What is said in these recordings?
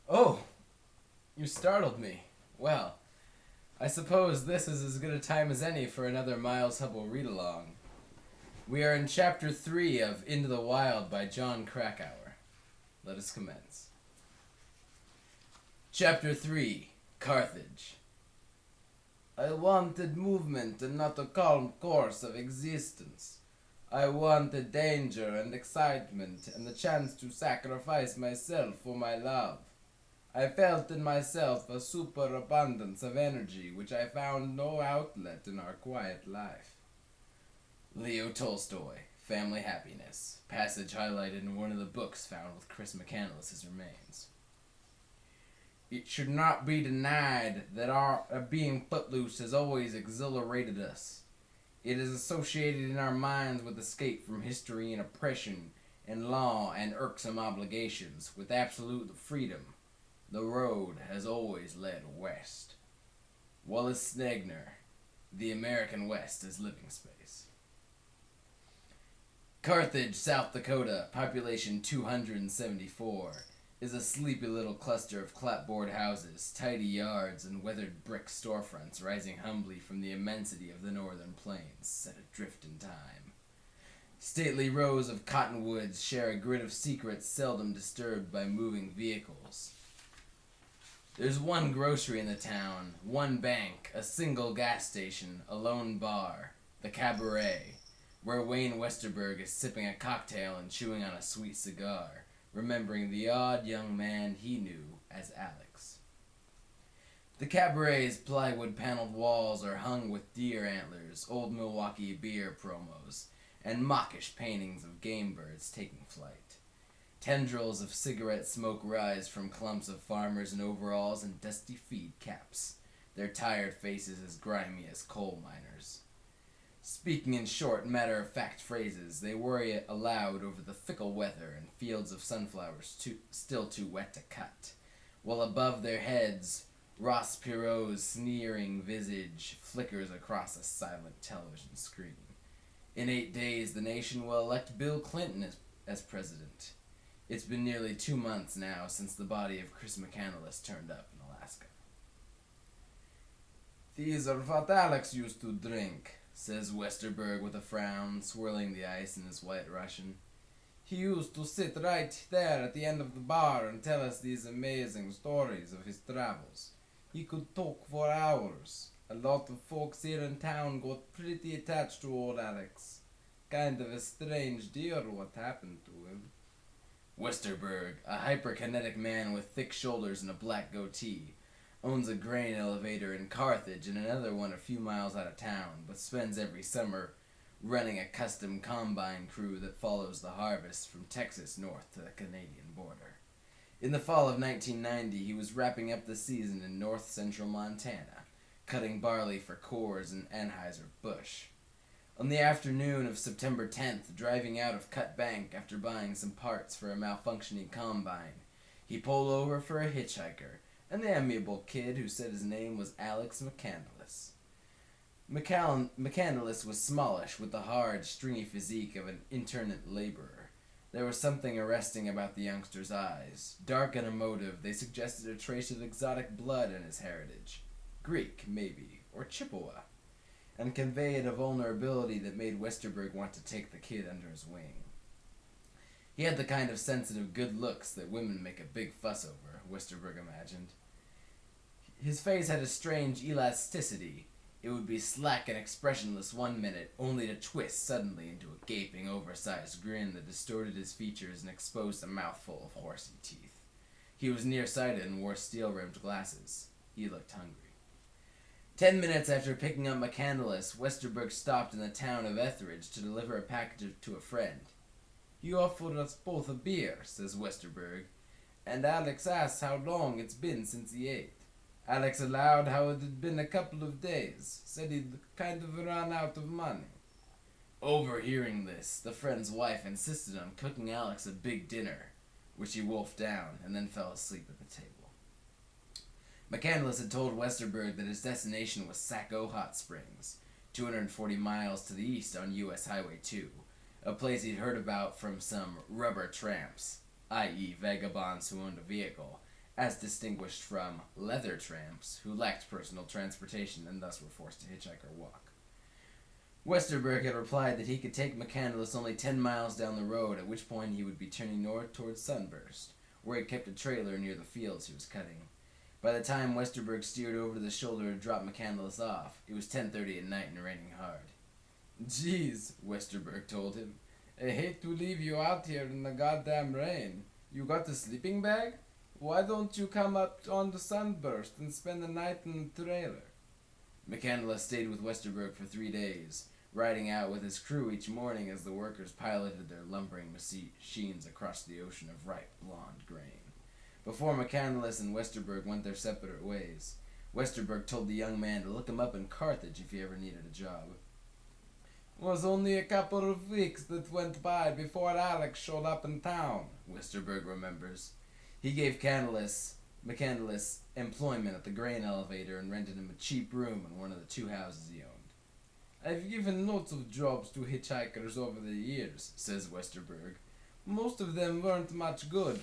Oh, you startled me. Well, I suppose this is as good a time as any for another Miles Hubble read along. We are in Chapter 3 of Into the Wild by John Krakauer. Let us commence. Chapter 3 Carthage. I wanted movement and not a calm course of existence. I wanted danger and excitement and the chance to sacrifice myself for my love. I felt in myself a superabundance of energy which I found no outlet in our quiet life. Leo Tolstoy, Family Happiness, passage highlighted in one of the books found with Chris McCandless's remains. It should not be denied that our being footloose has always exhilarated us. It is associated in our minds with escape from history and oppression and law and irksome obligations, with absolute freedom. The road has always led west. Wallace Stegner, The American West as Living Space. Carthage, South Dakota, population 274, is a sleepy little cluster of clapboard houses, tidy yards, and weathered brick storefronts rising humbly from the immensity of the northern plains, set adrift in time. Stately rows of cottonwoods share a grid of secrets seldom disturbed by moving vehicles. There's one grocery in the town, one bank, a single gas station, a lone bar, the Cabaret, where Wayne Westerberg is sipping a cocktail and chewing on a sweet cigar, remembering the odd young man he knew as Alex. The Cabaret's plywood-paneled walls are hung with deer antlers, old Milwaukee beer promos, and mawkish paintings of game birds taking flight. Tendrils of cigarette smoke rise from clumps of farmers in overalls and dusty feed caps, their tired faces as grimy as coal miners. Speaking in short, matter-of-fact phrases, they worry aloud over the fickle weather and fields of sunflowers still too wet to cut, while above their heads, Ross Perot's sneering visage flickers across a silent television screen. In 8 days, the nation will elect Bill Clinton as president. It's been nearly 2 months now since the body of Chris McCandless turned up in Alaska. These are what Alex used to drink, says Westerberg with a frown, swirling the ice in his white Russian. He used to sit right there at the end of the bar and tell us these amazing stories of his travels. He could talk for hours. A lot of folks here in town got pretty attached to old Alex. Kind of a strange deal what happened to him. Westerberg, a hyperkinetic man with thick shoulders and a black goatee, owns a grain elevator in Carthage and another one a few miles out of town, but spends every summer running a custom combine crew that follows the harvest from Texas north to the Canadian border. In the fall of 1990, he was wrapping up the season in north-central Montana, cutting barley for Coors and Anheuser-Busch. On the afternoon of September 10th, driving out of Cut Bank after buying some parts for a malfunctioning combine, he pulled over for a hitchhiker, an amiable kid who said his name was Alex McCandless. McCandless was smallish with the hard, stringy physique of an internment laborer. There was something arresting about the youngster's eyes. Dark and emotive, they suggested a trace of exotic blood in his heritage. Greek, maybe, or Chippewa, and conveyed a vulnerability that made Westerberg want to take the kid under his wing. He had the kind of sensitive good looks that women make a big fuss over, Westerberg imagined. His face had a strange elasticity. It would be slack and expressionless one minute, only to twist suddenly into a gaping, oversized grin that distorted his features and exposed a mouthful of horsey teeth. He was nearsighted and wore steel-rimmed glasses. He looked hungry. 10 minutes after picking up McCandless, Westerberg stopped in the town of Etheridge to deliver a package to a friend. "He offered us both a beer," says Westerberg, "and Alex asked how long it's been since he ate. Alex allowed how it had been a couple of days, said he'd kind of run out of money." Overhearing this, the friend's wife insisted on cooking Alex a big dinner, which he wolfed down and then fell asleep at the table. McCandless had told Westerberg that his destination was Saco Hot Springs, 240 miles to the east on U.S. Highway 2, a place he'd heard about from some rubber tramps, i.e. vagabonds who owned a vehicle, as distinguished from leather tramps who lacked personal transportation and thus were forced to hitchhike or walk. Westerberg had replied that he could take McCandless only 10 miles down the road, at which point he would be turning north towards Sunburst, where he kept a trailer near the fields he was cutting. By the time Westerberg steered over to the shoulder to drop McCandless off, it was 10:30 at night and raining hard. "Geez," Westerberg told him, "I hate to leave you out here in the goddamn rain. You got a sleeping bag? Why don't you come up on the Sunburst and spend the night in the trailer?" McCandless stayed with Westerberg for 3 days, riding out with his crew each morning as the workers piloted their lumbering machines across the ocean of ripe blonde grain. Before McCandless and Westerberg went their separate ways, Westerberg told the young man to look him up in Carthage if he ever needed a job. "It was only a couple of weeks that went by before Alex showed up in town," Westerberg remembers. He gave McCandless employment at the grain elevator and rented him a cheap room in one of the 2 houses he owned. "I've given lots of jobs to hitchhikers over the years," says Westerberg. "Most of them weren't much good.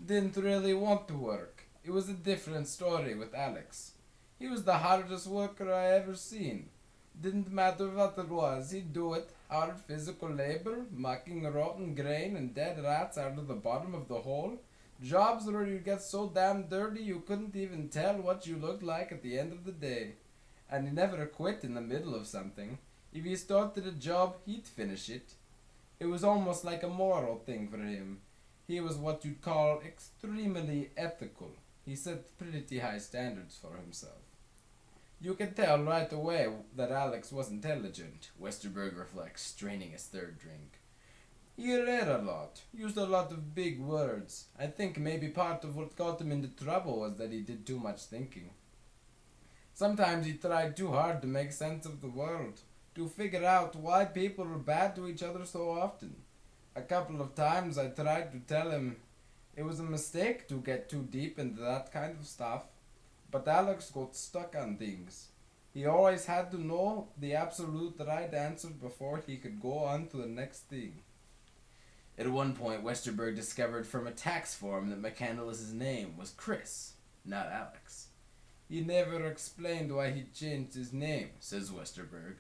Didn't really want to work. It was a different story with Alex. He was the hardest worker I ever seen. Didn't matter what it was, he'd do it. Hard physical labor, mucking rotten grain and dead rats out of the bottom of the hole. Jobs where you get so damn dirty you couldn't even tell what you looked like at the end of the day. And he never quit in the middle of something. If he started a job, he'd finish it. It was almost like a moral thing for him. He was what you'd call extremely ethical. He set pretty high standards for himself." "You could tell right away that Alex was intelligent," Westerberg reflects, straining his 3rd drink. "He read a lot, used a lot of big words. I think maybe part of what got him into trouble was that he did too much thinking. Sometimes he tried too hard to make sense of the world, to figure out why people were bad to each other so often. A couple of times I tried to tell him it was a mistake to get too deep into that kind of stuff. But Alex got stuck on things. He always had to know the absolute right answer before he could go on to the next thing." At one point, Westerberg discovered from a tax form that McCandless's name was Chris, not Alex. "He never explained why he changed his name," says Westerberg.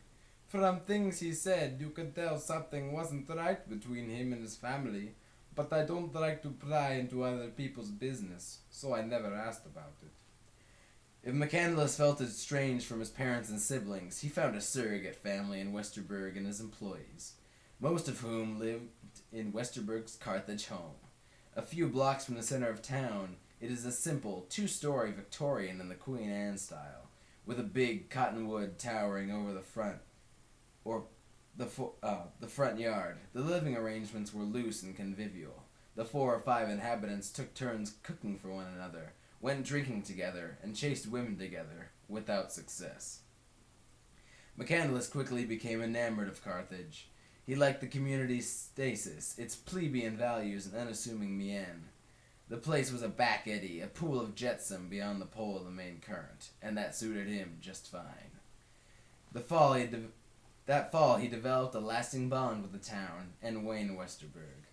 "From things he said, you could tell something wasn't right between him and his family, but I don't like to pry into other people's business, so I never asked about it." If McCandless felt estranged from his parents and siblings, he found a surrogate family in Westerberg and his employees, most of whom lived in Westerberg's Carthage home. A few blocks from the center of town, it is a simple 2-story Victorian in the Queen Anne style, with a big cottonwood towering over the front yard. The living arrangements were loose and convivial. The 4 or 5 inhabitants took turns cooking for one another, went drinking together, and chased women together, without success. McCandless quickly became enamored of Carthage. He liked the community's stasis, its plebeian values and unassuming mien. The place was a back eddy, a pool of jetsam beyond the pole of the main current, and that suited him just fine. That fall he developed a lasting bond with the town and Wayne Westerberg.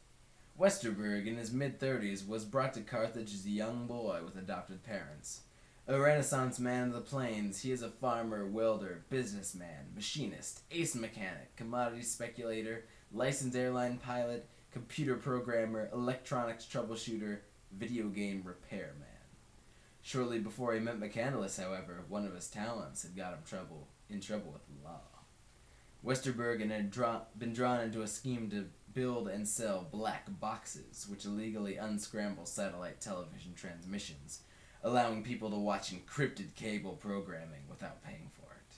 Westerberg, in his mid-30s, was brought to Carthage as a young boy with adopted parents. A Renaissance man of the plains, he is a farmer, welder, businessman, machinist, ace mechanic, commodity speculator, licensed airline pilot, computer programmer, electronics troubleshooter, video game repairman. Shortly before he met McCandless, however, one of his talents had got him in trouble with the law. Westerberg had been drawn into a scheme to build and sell black boxes, which illegally unscramble satellite television transmissions, allowing people to watch encrypted cable programming without paying for it.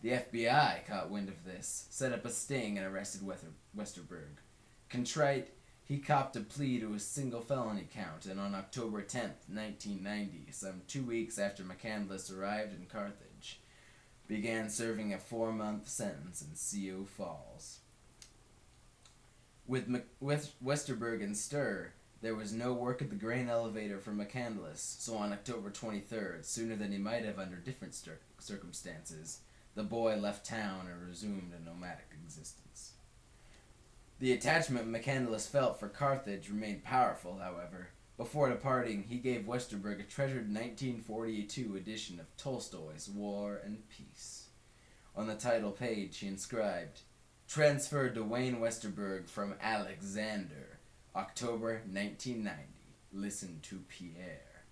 The FBI caught wind of this, set up a sting, and arrested Westerberg. Contrite, he copped a plea to a single felony count, and on October 10th, 1990, some 2 weeks after McCandless arrived in Carthage, began serving a 4-month sentence in Sioux Falls. With Westerberg in stir, there was no work at the grain elevator for McCandless, so on October 23rd, sooner than he might have under different circumstances, the boy left town and resumed a nomadic existence. The attachment McCandless felt for Carthage remained powerful, however. Before departing, he gave Westerberg a treasured 1942 edition of Tolstoy's War and Peace. On the title page, he inscribed, "Transferred to Wayne Westerberg from Alexander, October 1990. Listen to Pierre."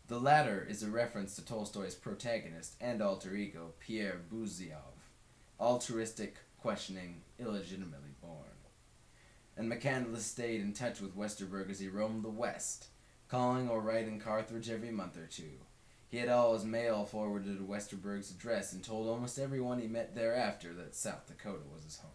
The latter is a reference to Tolstoy's protagonist and alter ego, Pierre Buzyov, altruistic, questioning, illegitimately born. And McCandless stayed in touch with Westerberg as he roamed the West, calling or writing Carthage every month or two. He had all his mail forwarded to Westerberg's address and told almost everyone he met thereafter that South Dakota was his home.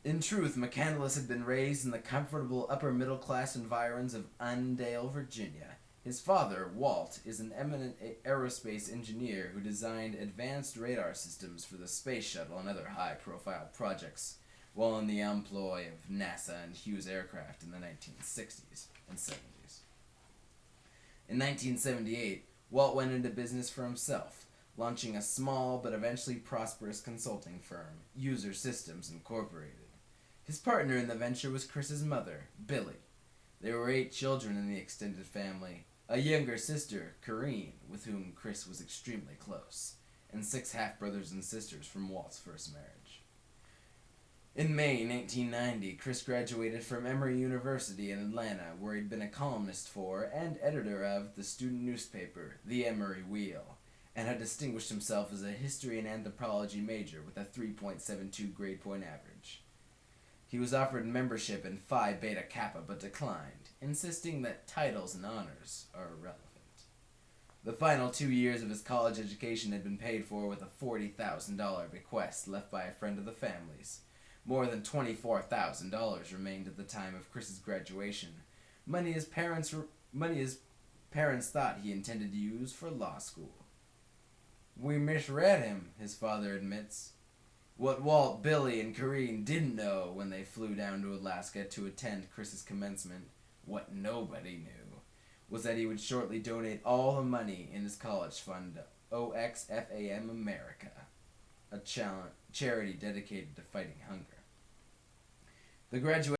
In truth, McCandless had been raised in the comfortable upper-middle-class environs of Undale, Virginia. His father, Walt, is an eminent aerospace engineer who designed advanced radar systems for the space shuttle and other high-profile projects while in the employ of NASA and Hughes Aircraft in the 1960s and 70s. In 1978, Walt went into business for himself, launching a small but eventually prosperous consulting firm, User Systems Incorporated. His partner in the venture was Chris's mother, Billy. There were 8 children in the extended family, a younger sister, Corrine, with whom Chris was extremely close, and 6 half-brothers and sisters from Walt's first marriage. In May 1990, Chris graduated from Emory University in Atlanta, where he'd been a columnist for and editor of the student newspaper, The Emory Wheel, and had distinguished himself as a history and anthropology major with a 3.72 grade point average. He was offered membership in Phi Beta Kappa but declined, insisting that titles and honors are irrelevant. The final 2 years of his college education had been paid for with a $40,000 bequest left by a friend of the family's. More than $24,000 remained at the time of Chris's graduation, money his parents thought he intended to use for law school. "We misread him," his father admits. What Walt, Billy, and Corrine didn't know when they flew down to Alaska to attend Chris's commencement, what nobody knew, was that he would shortly donate all the money in his college fund to OXFAM America, a charity dedicated to fighting hunger. The graduation